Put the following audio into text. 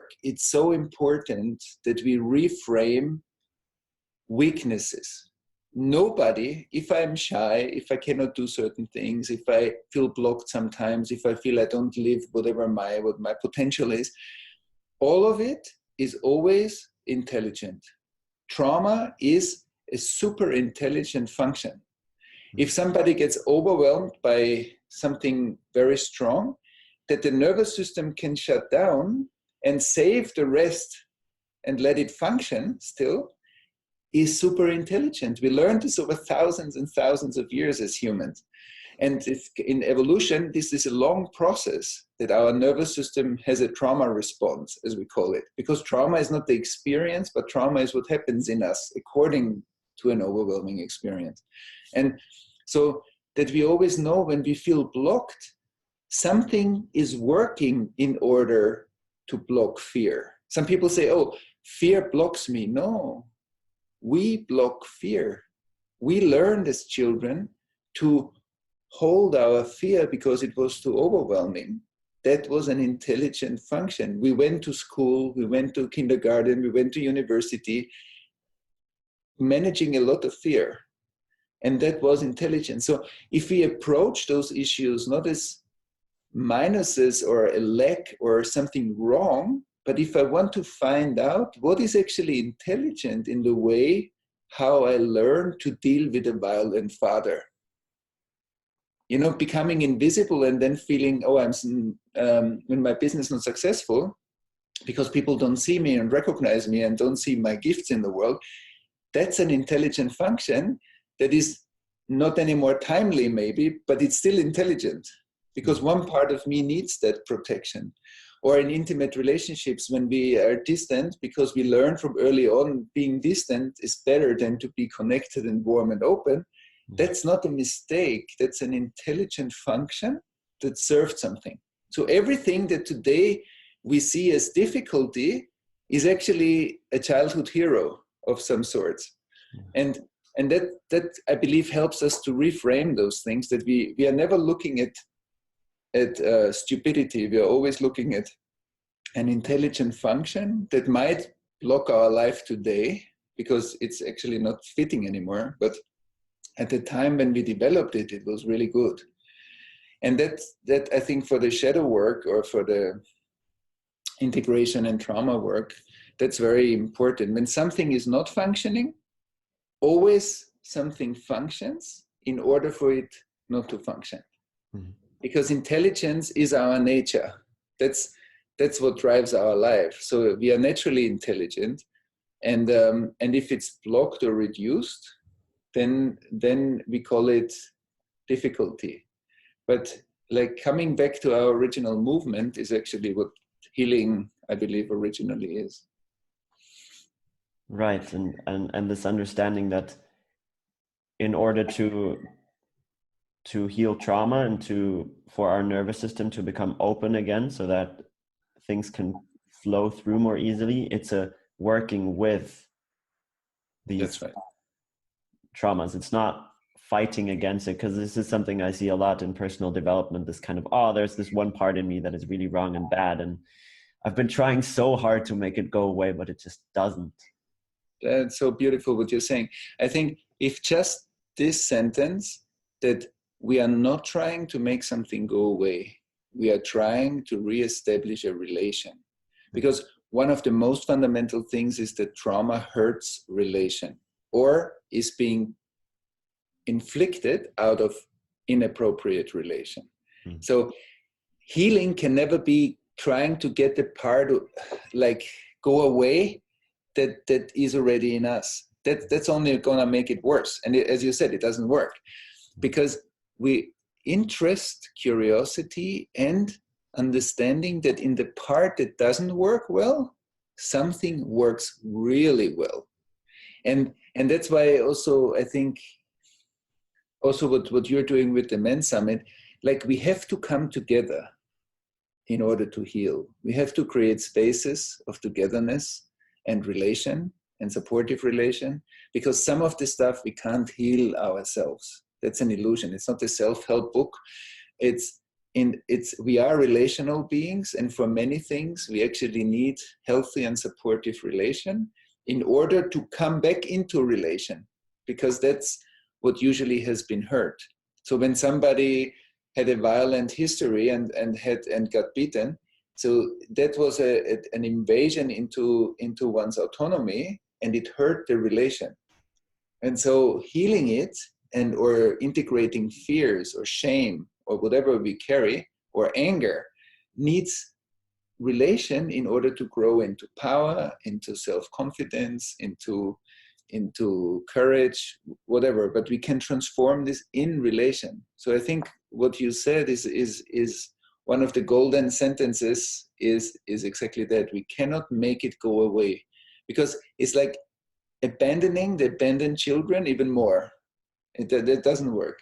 work, it's so important that we reframe weaknesses. Nobody, if I'm shy, if I cannot do certain things, if I feel blocked sometimes, if I feel I don't live what my potential is, all of it is always intelligent. Trauma is a super intelligent function. If somebody gets overwhelmed by something very strong, that the nervous system can shut down and save the rest and let it function still, is super intelligent. We learned this over thousands and thousands of years as humans. And in evolution, this is a long process that our nervous system has a trauma response, as we call it. Because trauma is not the experience, but trauma is what happens in us according to an overwhelming experience. And so that we always know when we feel blocked, something is working in order to block fear. Some people say, oh, fear blocks me. No, we block fear. We learned as children to hold our fear because it was too overwhelming. That was an intelligent function. We went to school, we went to kindergarten, we went to university, managing a lot of fear. And that was intelligent. So if we approach those issues not as minuses or a lack or something wrong, but if I want to find out what is actually intelligent in the way how I learn to deal with a violent father. You know, becoming invisible and then feeling, oh, when my business is not successful because people don't see me and recognize me and don't see my gifts in the world, that's an intelligent function that is not anymore timely maybe, but it's still intelligent because one part of me needs that protection. Or in intimate relationships when we are distant because we learn from early on being distant is better than to be connected and warm and open. That's not a mistake. That's an intelligent function that served something. So everything that today we see as difficulty is actually a childhood hero of some sorts. And that I believe helps us to reframe those things, that we are never looking at stupidity. We are always looking at an intelligent function that might block our life today because it's actually not fitting anymore. But at the time when we developed it, it was really good. And that I think for the shadow work or for the integration and trauma work, that's very important. When something is not functioning, always something functions in order for it not to function. Mm-hmm. Because intelligence is our nature. That's what drives our life. So we are naturally intelligent, and if it's blocked or reduced, then we call it difficulty. But like coming back to our original movement is actually what healing, I believe, originally is. Right, and this understanding that in order to heal trauma and for our nervous system to become open again so that things can flow through more easily, it's a working with these traumas. It's not fighting against it, because this is something I see a lot in personal development, this kind of, oh, there's this one part in me that is really wrong and bad, and I've been trying so hard to make it go away, but it just doesn't. That's so beautiful what you're saying. I think if just this sentence, that we are not trying to make something go away, we are trying to reestablish a relation. Because one of the most fundamental things is that trauma hurts relation or is being inflicted out of inappropriate relation. Mm. So healing can never be trying to get the part like go away that is already in us. That's only gonna make it worse. And as you said, it doesn't work because interest, curiosity, and understanding that in the part that doesn't work well, something works really well. And that's why also, I think, also what you're doing with the Men's Summit, like we have to come together in order to heal. We have to create spaces of togetherness and relation and supportive relation, because some of the stuff we can't heal ourselves. That's an illusion. It's not a self-help book. It's we are relational beings, and for many things we actually need healthy and supportive relation in order to come back into relation, because that's what usually has been hurt. So when somebody had a violent history and got beaten, so that was an invasion into one's autonomy, and it hurt the relation. And so healing it, and or integrating fears or shame or whatever we carry, or anger, needs relation in order to grow into power, into self-confidence, into courage, whatever. But we can transform this in relation. So I think what you said is one of the golden sentences is exactly that. We cannot make it go away, because it's like abandoning the abandoned children even more. That doesn't work.